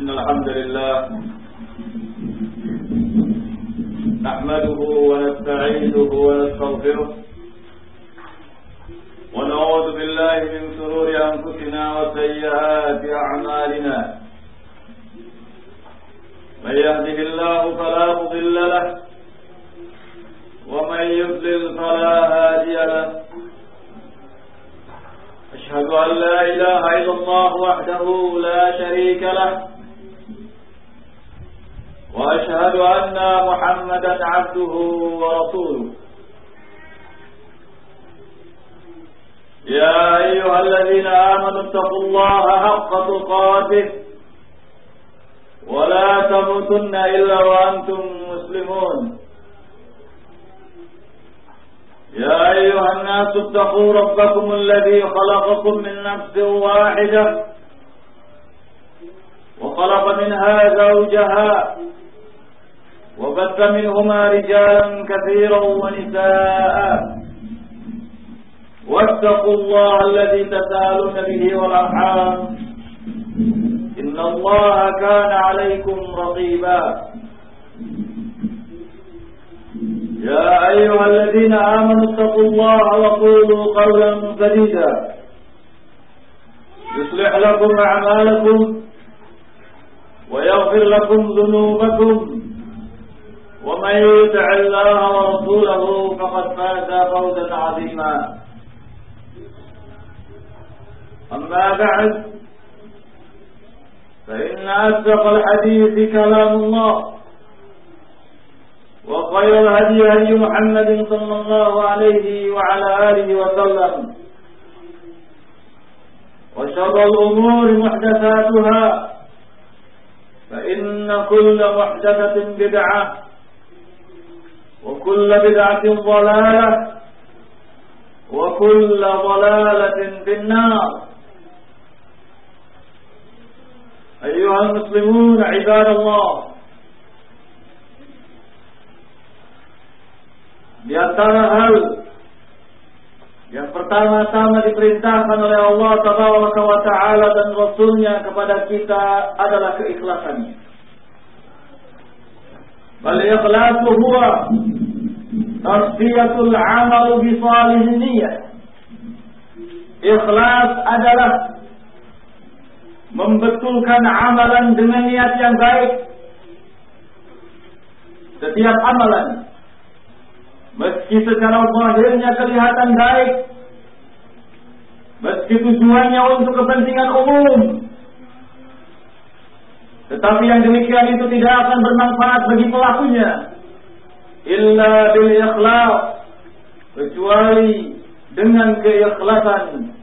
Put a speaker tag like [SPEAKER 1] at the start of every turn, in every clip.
[SPEAKER 1] إن الحمد لله نحمده ونستعينه ونستغفره ونعوذ بالله من شرور أنفسنا وسيئات أعمالنا من يهده الله فلا مضل له ومن يضلل فلا هادي له أشهد أن لا إله إلا الله وحده لا شريك له وأشهد أن محمدا عبده ورسوله يا أيها الذين آمنوا اتقوا الله حق تقاته ولا تموتن إلا وأنتم مسلمون يا أيها الناس اتقوا ربكم الذي خلقكم من نفس واحدة وخلق منها زوجها وبث منهما رجالا كثيرا ونساء واتقوا الله الذي تساءلون به والأرحام إن الله كان عليكم رقيبا يا أيها الذين آمنوا اتقوا الله وقولوا قولا سديدا يصلح لكم أعمالكم ويغفر لكم ذنوبكم ومن يطع الله ورسوله فقد فاز فوزا عظيما أما بعد فإن أصدق الحديث كلام الله وخير الهدي هدي محمد صلى الله عليه وعلى آله وسلم وشر الأمور محدثاتها فإن كل محدثة بدعة وكل بدعة ضلالة وكل ضلالة في النار. أيها المسلمون عباد الله, di antara hal yang pertama-tama diperintahkan oleh Allah Tabaraka wa Ta'ala dan Rasulnya kepada kita adalah keikhlasan. Bal ikhlasu huwa tasfiyatul amal bi salihin niyyah. Ikhlas adalah membetulkan amalan dengan niat yang baik. Setiap amalan, meski secara zahirnya kelihatan baik, meski tujuannya untuk kepentingan umum, tetapi yang demikian itu tidak akan bermanfaat bagi pelakunya illa bil ikhlas, kecuali dengan keikhlasan.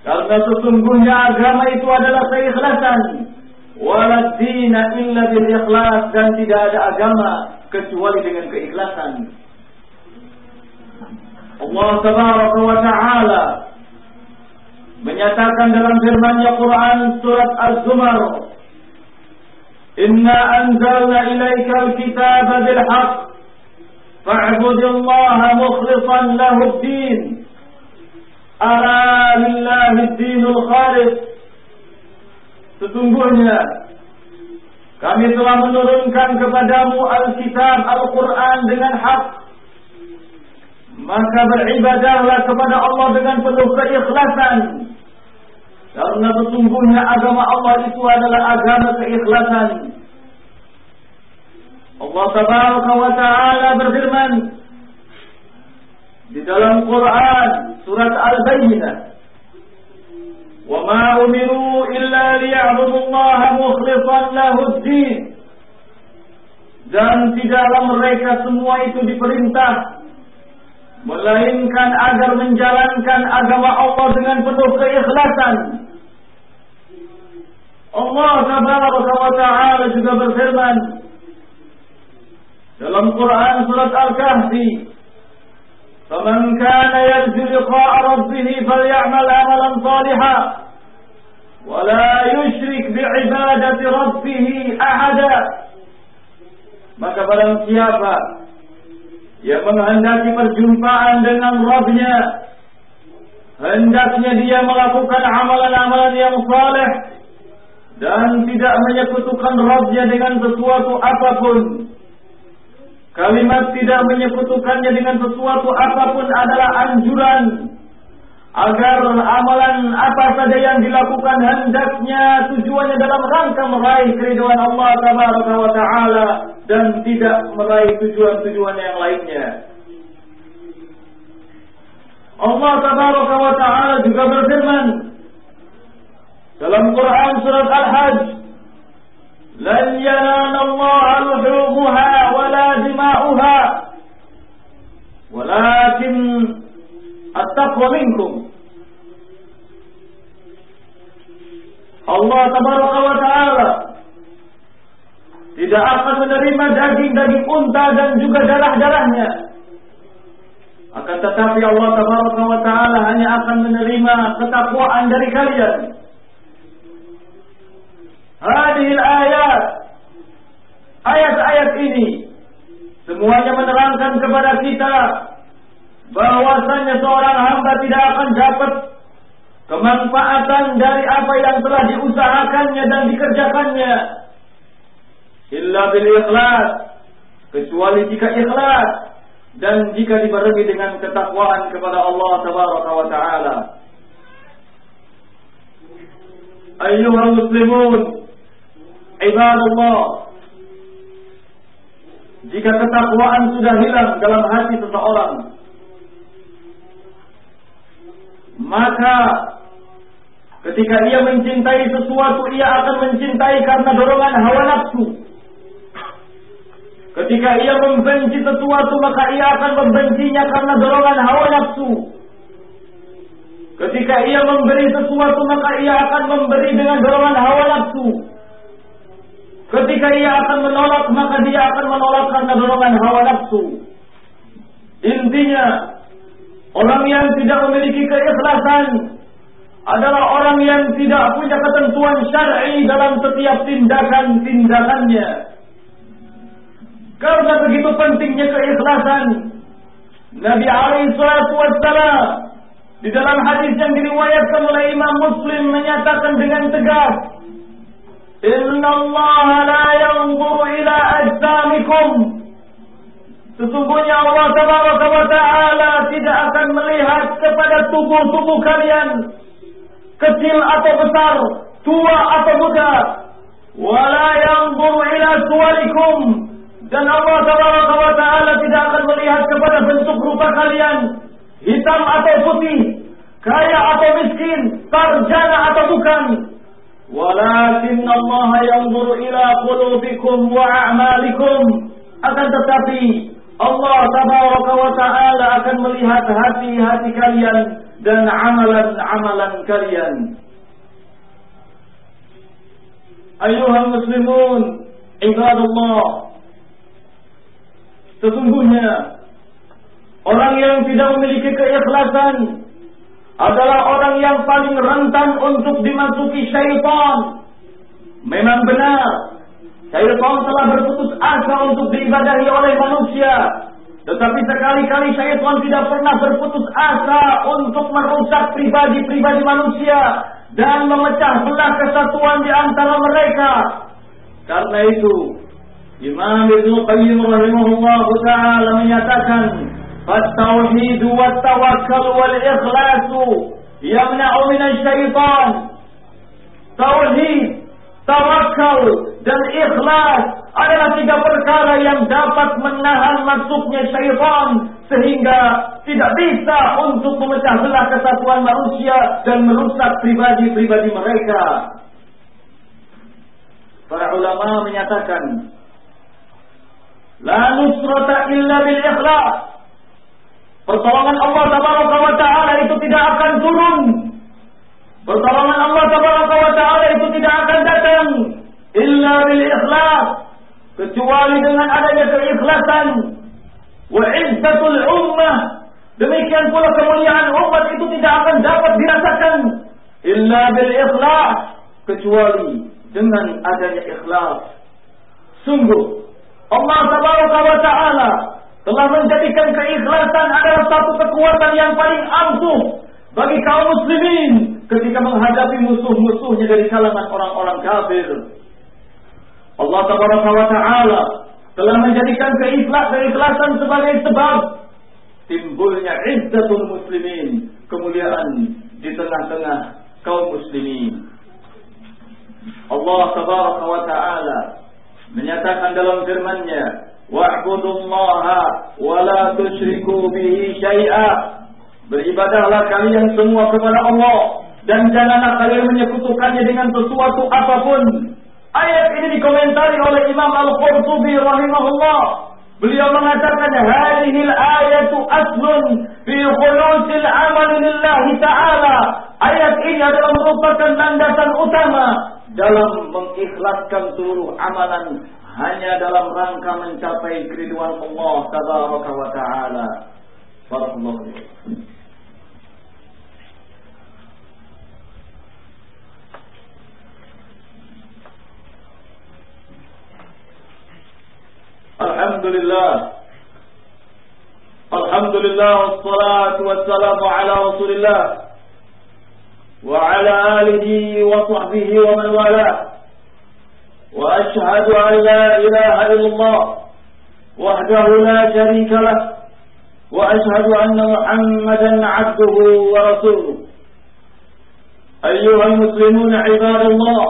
[SPEAKER 1] Karena sesungguhnya agama itu adalah keikhlasan. Wala dina illa bil ikhlas, dan tidak ada agama kecuali dengan keikhlasan. Allah Tabaraka wa Ta'ala menyatakan dalam firman-Nya Quran surat Az-Zumar, Inna anzalna ilaika al-kitaba bil haqq fa'budillaha mukhlishan lahu ad-din ala lillahi ad-dinul khalis. Sesungguhnya kami telah menurunkan kepadamu Alkitab Al-Quran dengan hak, maka beribadahlah kepada Allah dengan penuh keikhlasan, karena sesungguhnya agama Allah itu adalah agama keikhlasan. Allah Tabaraka wa Ta'ala berfirman di dalam Quran surat Al-Bayyinah, wa ma umiru illa liya'budullaha mukhlishan lahu ad-din, dan tidaklah mereka semua itu diperintah melainkan agar menjalankan agama Allah dengan penuh keikhlasan. Allah Tabaraka wa Ta'ala juga berfirman dalam Quran surat Al-Kahfi, "Faman kana yarju liqa'a rabbih falya'mal 'amalan shalihan wa la yushrik bi'ibadati rabbih ahada." Maka barang siapa yang menghendaki perjumpaan dengan Rabb-Nya, hendaknya dia melakukan amalan-amalan yang saleh dan tidak menyekutukan Rabb-nya dengan sesuatu apapun. Kalimat tidak menyekutukannya dengan sesuatu apapun adalah anjuran agar amalan apa saja yang dilakukan hendaknya tujuannya dalam rangka meraih keridhaan Allah Tabaraka wa Ta'ala dan tidak meraih tujuan-tujuan yang lainnya. Allah Tabaraka wa Ta'ala juga berfirman dalam Quran surat Al-Hajj, "Lan yanalallaha luhumuha wala dima'uha, walakin at-taqwa minkum." Allah Tabaraka wa Ta'ala tidak akan menerima daging-daging unta dan juga darah-darahnya. Akan tetapi Allah Tabaraka wa Ta'ala hanya akan menerima ketakwaan dari kalian. Hadihil ayat, ayat-ayat ini semuanya menerangkan kepada kita bahwasanya seorang hamba tidak akan dapat kemanfaatan dari apa yang telah diusahakannya dan dikerjakannya illa bil ikhlas, kecuali jika ikhlas dan jika dibarengi dengan ketakwaan kepada Allah Tabaraka wa Ta'ala. Ayyuhal muslimun, ibadallah, jika ketakwaan sudah hilang dalam hati seseorang, maka ketika ia mencintai sesuatu, ia akan mencintai karena dorongan hawa nafsu. Ketika ia membenci sesuatu, maka ia akan membencinya karena dorongan hawa nafsu. Ketika ia memberi sesuatu, maka ia akan memberi dengan dorongan hawa nafsu. Ketika ia akan menolak, maka dia akan menolak karena dorongan hawa nafsu. Intinya, orang yang tidak memiliki keikhlasan adalah orang yang tidak punya ketentuan syar'i dalam setiap tindakan-tindakannya. Karena begitu pentingnya keikhlasan, Nabi alaihi salatu wassalam di dalam hadis yang diriwayatkan oleh Imam Muslim menyatakan dengan tegas, "Innallaha la yanzuru ila ajsamikum." Sesungguhnya Allah Tabaraka wa Ta'ala tidak akan melihat kepada tubuh-tubuh kalian, kecil atau besar, tua atau muda. Wala yanzuru ila suwarikum. Dan Allah Tabaraka wa Ta'ala tidak akan melihat kepada bentuk rupa kalian, hitam atau putih, kaya atau miskin, sarjana atau bukan. Walakin Allah yanzuru ila qulubikum wa a'malikum. Akan tetapi Allah Tabaraka wa Ta'ala akan melihat hati-hati kalian dan amalan-amalan kalian. Ayyuhal muslimun, ibadallah, sesungguhnya orang yang tidak memiliki keikhlasan adalah orang yang paling rentan untuk dimasuki syaitan. Memang benar, syaitan telah berputus asa untuk diibadahi oleh manusia, tetapi sekali-kali syaitan tidak pernah berputus asa untuk merusak pribadi-pribadi manusia dan memecah belah kesatuan di antara mereka. Karena itu Imam Ibnu Qayyim rahimahullah ta'ala menyatakan, "At-tauhid wa tawakkul wal ikhlasu yamna'u minasy syaitan." Tauhid, tawakal dan ikhlas adalah tiga perkara yang dapat menahan masuknya syaitan sehingga tidak bisa untuk memecah belah kesatuan manusia dan merusak pribadi-pribadi mereka. Para ulama menyatakan, la nusrata illa bil ikhlas. Pertolongan Allah Tabaraka wa Ta'ala itu tidak akan turun. Pertolongan Allah Tabaraka wa Ta'ala itu tidak akan datang illa bil ikhlas, kecuali dengan adanya keikhlasan. Wa izzatul ummah, demikian pula kemuliaan umat itu tidak akan dapat dirasakan illa bil ikhlas, kecuali dengan adanya ikhlas. Sungguh Allah Tabaraka wa Ta'ala telah menjadikan keikhlasan adalah satu kekuatan yang paling ampuh bagi kaum muslimin, ketika menghadapi musuh-musuhnya dari kalangan orang-orang kafir. Allah Taala telah menjadikan keikhlasan sebagai sebab timbulnya izzatul muslimin, kemuliaan di tengah-tengah kaum muslimin. Allah Taala menyatakan dalam firman-Nya, wa'budullaha wa la tusyriku bihi syai'a. Beribadahlah kalian semua kepada Allah dan janganlah kalian menyekutukannya dengan sesuatu apapun. Ayat ini dikomentari oleh Imam Al-Qurtubi rahimahullah. Beliau mengatakan, hadhil ayatu aslun fi khulusil amali lillahi ta'ala. Ayat ini adalah merupakan landasan utama dalam mengikhlaskan seluruh amalan hanya dalam rangka mencapai keriduan Allah tabaraka wa ta'ala. Barakallahu fiikum. Alhamdulillah wassalatu wassalamu ala Rasulillah wa ala alihi wa sahbihi wa man walah. Wa ashhadu an la ilaha illallah wahdahu la sharika lah wa ashhadu anna Muhammadan 'abduhu wa rasuluh. Ayyuhal muslimun ibadallah,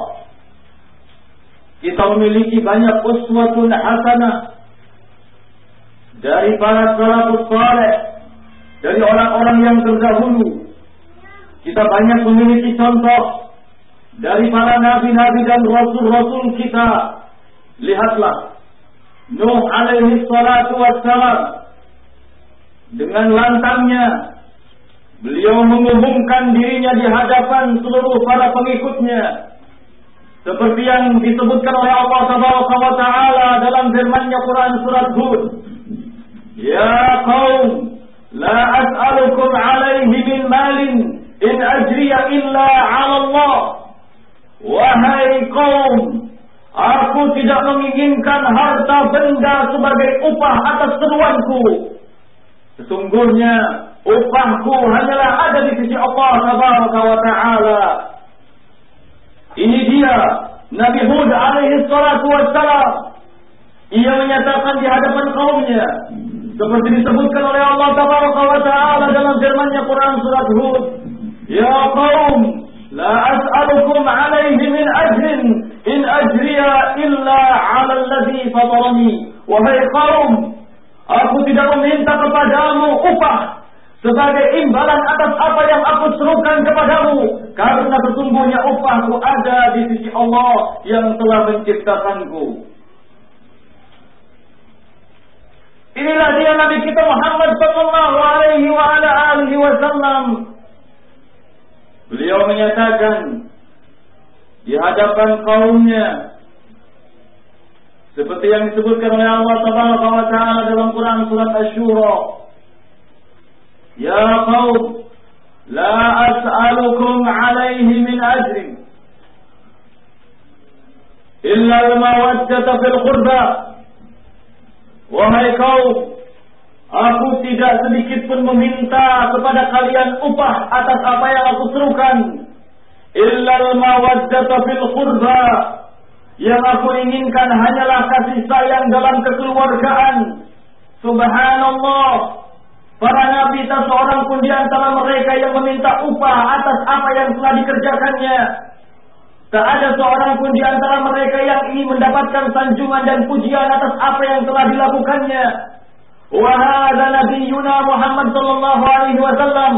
[SPEAKER 1] kita memiliki banyak uswatun hasanah dari para salafus saleh, dari orang-orang yang terdahulu. Kita banyak memiliki contoh dari para nabi-nabi dan rasul-rasul kita. Lihatlah Nuh alaihi salatu wassalam, dengan lantangnya beliau mengumumkan dirinya di hadapan seluruh para pengikutnya, seperti yang disebutkan oleh Allah Taala dalam firman-Nya Quran surat Hud. Ya qaum, la as'alukum alaihi min malin in ajriya illa 'ala Allah. Wahai kaum, aku tidak menginginkan harta benda sebagai upah atas seruanku. Sesungguhnya upahku hanyalah ada di sisi Allah Taala. Ini dia Nabi Hud alaihi salatu wassalam. Ia menyatakan di hadapan kaumnya, seperti disebutkan oleh Allah Taala dalam firman-Nya Quran surat Hud. Ya qaum, la as'alukum alaihi min ajrin in ajriya illa 'ala alladhi fatarani. Wahai kaum, aku tidak meminta kepadamu upah sebagai imbalan atas apa yang aku serukan kepadamu, karena sesungguhnya upahku ada di sisi Allah yang telah menciptakanku. Inilah dia Nabi kita Muhammad sallallahu alaihi wa ala alihi wasallam. Beliau menyatakan di hadapan kaumnya, seperti yang disebutkan oleh Allah Taala dalam Quran surat Asy-Syura. Ya qaum, la as'alukum alaihi min ajrin illa al-mawaddata fil qurba. Wahai kaum, aku tidak sedikit pun meminta kepada kalian upah atas apa yang aku serukan. Illa al-mawaddata fil qurba. Yang aku inginkan hanyalah kasih sayang dalam kekeluargaan. Subhanallah, para nabi tak seorang pun di antara mereka yang meminta upah atas apa yang telah dikerjakannya. Tak ada seorang pun di antara mereka yang ingin mendapatkan sanjungan dan pujian atas apa yang telah dilakukannya. Wa hadza nabiyyuna Muhammad sallallahu alaihi wasallam.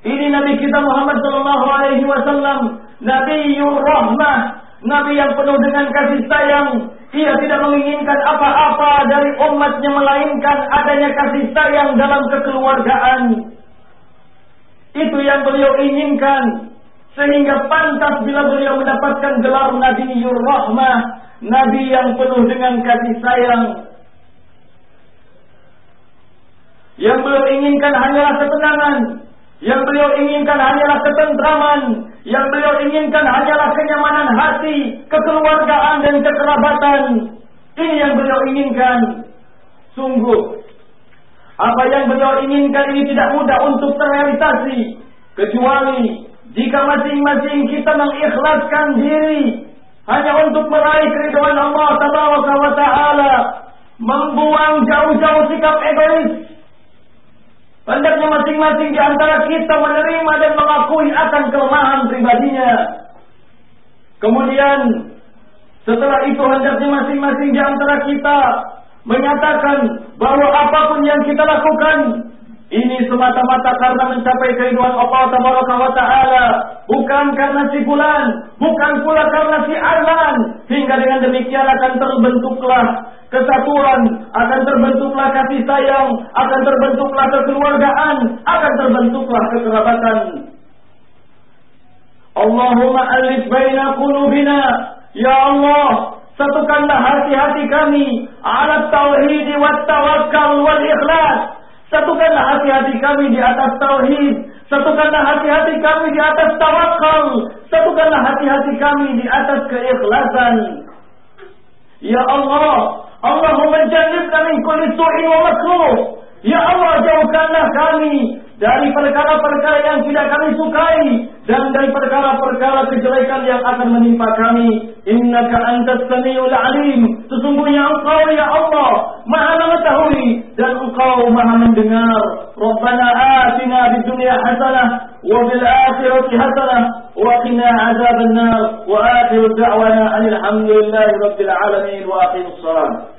[SPEAKER 1] Ini nabi kita Muhammad sallallahu alaihi wasallam, Nabiyyur Rahmah, nabi yang penuh dengan kasih sayang. Ia tidak menginginkan apa-apa dari umatnya melainkan adanya kasih sayang dalam kekeluargaan. Itu yang beliau inginkan, sehingga pantas bila beliau mendapatkan gelar Nabiyyur Rahmah, nabi yang penuh dengan kasih sayang. Yang beliau inginkan hanyalah ketenangan, yang beliau inginkan hanyalah ketentraman, yang beliau inginkan hanyalah kenyamanan hati, kekeluargaan dan kekerabatan. Ini yang beliau inginkan. Sungguh, apa yang beliau inginkan ini tidak mudah untuk terrealisasi, kecuali jika masing-masing kita mengikhlaskan diri hanya untuk meraih keridhaan Allah Tabaraka wa Ta'ala, membuang jauh-jauh sikap egois, hendaknya masing-masing di antara kita menerima dan mengakui akan kelemahan pribadinya. Kemudian setelah itu hendaknya masing-masing di antara kita menyatakan bahwa apapun yang kita lakukan ini semata-mata karena mencapai keridhaan Allah Tabaraka wa Ta'ala, bukan karena si fulan, bukan pula karena si Alan. Hingga dengan demikian akan terbentuklah kesatuan, akan terbentuklah kasih sayang, akan terbentuklah kekeluargaan, akan terbentuklah kekerabatan. Allahumma alif baina qulubina, ya Allah, satukanlah hati-hati kami ala tauhid wat tawakkal wal ikhlas. Satukanlah hati-hati kami di atas tauhid, satukanlah hati-hati kami di atas tawakal, satukanlah hati-hati kami di atas keikhlasan. Ya Allah, Allahumma jannibna min kulli su'in wa makruh. Ya Allah, jauhkanlah kami dari perkara-perkara yang tidak kami sukai dan dari perkara-perkara kejelekan yang akan menimpa kami. Innaka antas samiul alim. Sesungguhnya Engkau ya Allah Maha mengetahui dan Engkau Maha mendengar. Rabbana atina fid dunya hasanah wa fil akhirati hasanah wa qina adzaban nar. Wa akhiru da'wana alhamdulillahi rabbil alamin wa aqimus salat.